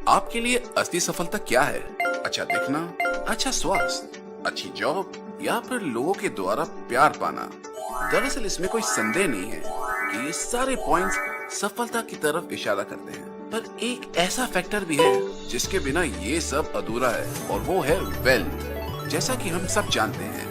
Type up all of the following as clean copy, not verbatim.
आपके लिए असली सफलता क्या है? अच्छा दिखना, अच्छा स्वास्थ्य, अच्छी जॉब या फिर लोगों के द्वारा प्यार पाना? दरअसल इसमें कोई संदेह नहीं है कि ये सारे पॉइंट्स सफलता की तरफ इशारा करते हैं, पर एक ऐसा फैक्टर भी है जिसके बिना ये सब अधूरा है, और वो है वेल्थ। जैसा कि हम सब जानते हैं,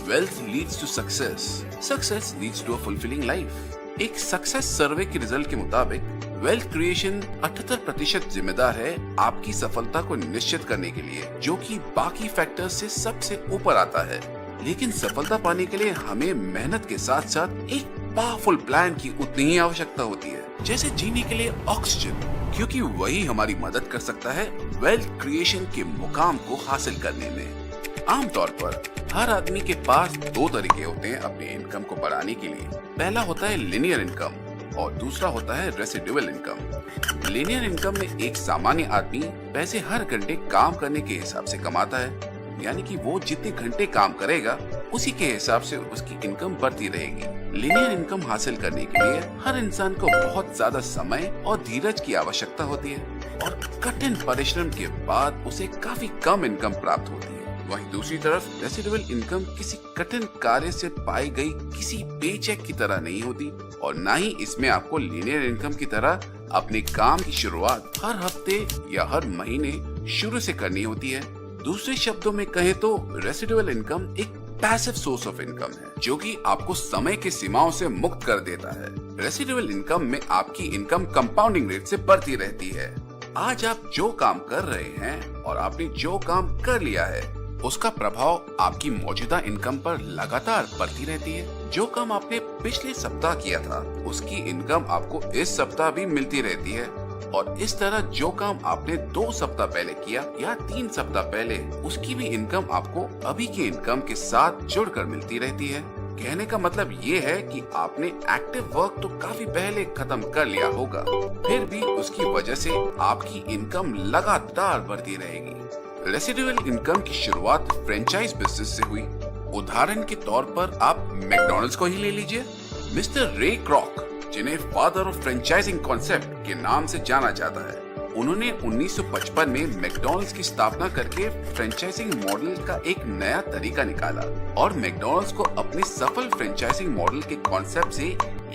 wealth leads to success, success leads to a fulfilling life. एक सक्सेस सर्वे के रिजल्ट के मुताबिक वेल्थ क्रिएशन 78% जिम्मेदार है आपकी सफलता को निश्चित करने के लिए, जो कि बाकी फैक्टर्स से सबसे ऊपर आता है। लेकिन सफलता पाने के लिए हमें मेहनत के साथ साथ एक पावरफुल प्लान की उतनी ही आवश्यकता होती है जैसे जीने के लिए ऑक्सीजन, क्योंकि वही हमारी मदद कर सकता है वेल्थ क्रिएशन के मुकाम को हासिल करने में। आमतौर पर हर आदमी के पास दो तरीके होते हैं अपनी इनकम को बढ़ाने के लिए। पहला होता है लिनियर इनकम और दूसरा होता है रेसिडुअल इनकम। लिनियर इनकम में एक सामान्य आदमी पैसे हर घंटे काम करने के हिसाब से कमाता है, यानी कि वो जितने घंटे काम करेगा उसी के हिसाब से उसकी इनकम बढ़ती रहेगी। लिनियर इनकम हासिल करने के लिए हर इंसान को बहुत ज्यादा समय और धीरज की आवश्यकता होती है, और कठिन परिश्रम के बाद उसे काफी कम इनकम प्राप्त होती है। वहीं दूसरी तरफ रेसिडुअल इनकम किसी कठिन कार्य से पाई गई किसी पेचेक की तरह नहीं होती, और न ही इसमें आपको लिनियर इनकम की तरह अपने काम की शुरुआत हर हफ्ते या हर महीने शुरू से करनी होती है। दूसरे शब्दों में कहें तो रेसिडुअल इनकम एक पैसिव सोर्स ऑफ इनकम है, जो कि आपको समय की सीमाओं से मुक्त कर देता है। रेसिडुअल इनकम में आपकी इनकम कंपाउंडिंग रेट से बढ़ती रहती है। आज आप जो काम कर रहे हैं और आपने जो काम कर लिया है, उसका प्रभाव आपकी मौजूदा इनकम पर लगातार बढ़ती रहती है। जो काम आपने पिछले सप्ताह किया था, उसकी इनकम आपको इस सप्ताह भी मिलती रहती है, और इस तरह जो काम आपने 2 सप्ताह पहले किया या 3 सप्ताह पहले, उसकी भी इनकम आपको अभी की इनकम के साथ जुड़कर मिलती रहती है। कहने का मतलब ये है कि आपने एक्टिव वर्क तो काफी पहले खत्म कर लिया होगा, फिर भी उसकी वजह से आपकी इनकम लगातार बढ़ती रहेगी। रेसिडुअल इनकम की शुरुआत फ्रेंचाइज बिजनेस से हुई। उदाहरण के तौर पर आप मैकडॉनल्ड्स को ही ले लीजिए। मिस्टर रे क्रॉक, जिन्हें फादर ऑफ फ्रेंचाइजिंग कॉन्सेप्ट के नाम से जाना जाता है, उन्होंने 1955 में मैकडॉनल्ड्स की स्थापना करके फ्रेंचाइजिंग मॉडल का एक नया तरीका निकाला, और मैकडॉनल्ड्स को अपने सफल फ्रेंचाइजिंग मॉडल के कॉन्सेप्ट से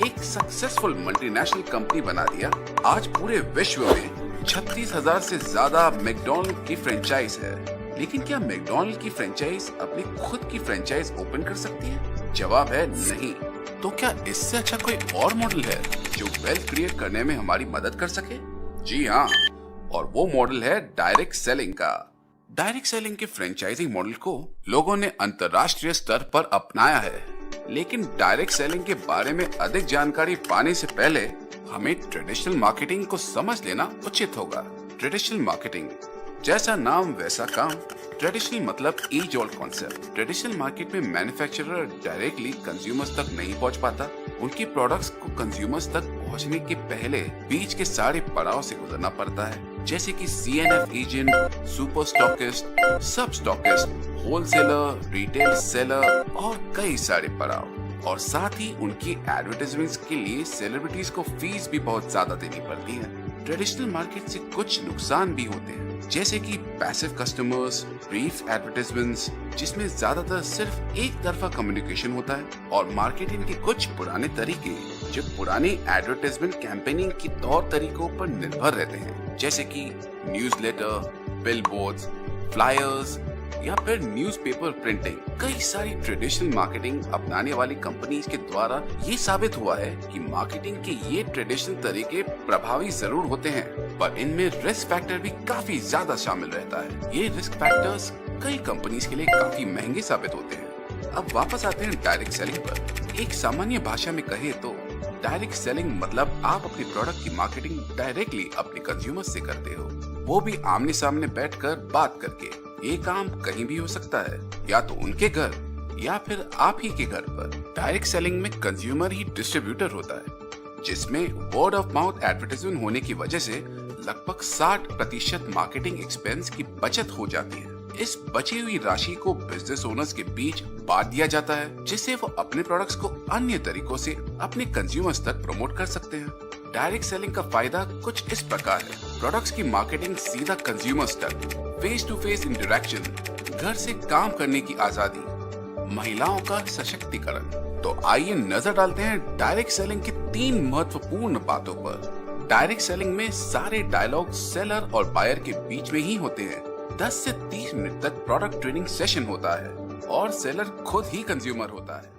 एक सक्सेसफुल मल्टीनेशनल कंपनी बना दिया। आज पूरे विश्व में 36,000 से ज्यादा मैकडॉनल्ड की फ्रेंचाइज है। लेकिन क्या मैकडॉनल्ड की फ्रेंचाइज अपनी खुद की फ्रेंचाइज ओपन कर सकती है? जवाब है नहीं। तो क्या इससे अच्छा कोई और मॉडल है जो वेल्थ क्रिएट करने में हमारी मदद कर सके? जी हाँ, और वो मॉडल है डायरेक्ट सेलिंग का। डायरेक्ट सेलिंग के फ्रेंचाइजिंग मॉडल को लोगों ने अंतर्राष्ट्रीय स्तर पर अपनाया है, लेकिन डायरेक्ट सेलिंग के बारे में अधिक जानकारी पाने से पहले हमें ट्रेडिशनल मार्केटिंग को समझ लेना उचित होगा। ट्रेडिशनल मार्केटिंग, जैसा नाम वैसा काम। ट्रेडिशनल मतलब age old concept. Traditional market में मैन्युफैक्चरर डायरेक्टली कंज्यूमर्स तक नहीं पहुंच पाता। उनके प्रोडक्ट्स को कंज्यूमर्स तक पहुंचने के पहले बीच के सारे पड़ाव से गुजरना पड़ता है, जैसे कि CNF एजेंट, सुपर स्टॉकिस्ट, सब स्टॉकिस्ट, होलसेलर, रिटेल सेलर और कई सारे पड़ाव। और साथ ही उनकी एडवर्टाइजमेंट्स के लिए सेलिब्रिटीज को फीस भी बहुत ज्यादा देनी पड़ती है। ट्रेडिशनल मार्केट से कुछ नुकसान भी होते हैं, जैसे कि पैसिव कस्टमर्स, ब्रीफ एडवर्टाइजमेंट्स जिसमें ज्यादातर सिर्फ एक तरफा कम्युनिकेशन होता है, और मार्केटिंग के कुछ पुराने तरीके जो पुरानी एडवर्टाइजमेंट कैंपेनिंग के तौर तरीकों पर निर्भर रहते हैं, जैसे कि न्यूज़लेटर, बिलबोर्ड्स, फ्लायर्स या फिर न्यूज़पेपर प्रिंटिंग। कई सारी ट्रेडिशनल मार्केटिंग अपनाने वाली कंपनीज के द्वारा ये साबित हुआ है कि मार्केटिंग के ये ट्रेडिशनल तरीके प्रभावी जरूर होते हैं, पर इनमें रिस्क फैक्टर भी काफी ज्यादा शामिल रहता है। ये रिस्क फैक्टर्स कई कंपनीज के लिए काफी महंगे साबित होते हैं। अब वापस आते हैं डायरेक्ट सेलिंग पर। एक सामान्य भाषा में कहे तो डायरेक्ट सेलिंग मतलब आप अपने प्रोडक्ट की मार्केटिंग डायरेक्टली अपने कंज्यूमर्स से करते हो, वो भी आमने सामने बैठकर बात करके। ये काम कहीं भी हो सकता है, या तो उनके घर या फिर आप ही के घर पर। डायरेक्ट सेलिंग में कंज्यूमर ही डिस्ट्रीब्यूटर होता है, जिसमें वर्ड ऑफ माउथ एडवर्टाइजमेंट होने की वजह से लगभग 60% मार्केटिंग एक्सपेंस की बचत हो जाती है। इस बची हुई राशि को बिजनेस ओनर्स के बीच बांट दिया जाता है, जिससे वो अपने प्रोडक्ट्स को अन्य तरीकों से अपने कंज्यूमर्स तक प्रमोट कर सकते हैं। डायरेक्ट सेलिंग का फायदा कुछ इस प्रकार है। प्रोडक्ट्स की मार्केटिंग सीधा कंज्यूमर्स तक, फेस टू फेस इंटरेक्शन, घर से काम करने की आजादी, महिलाओं का सशक्तिकरण। तो आइए नजर डालते हैं डायरेक्ट सेलिंग की 3 महत्वपूर्ण बातों पर। डायरेक्ट सेलिंग में सारे डायलॉग सेलर और बायर के बीच में ही होते हैं। 10 से 30 मिनट तक प्रोडक्ट ट्रेनिंग सेशन होता है और सेलर खुद ही कंज्यूमर होता है।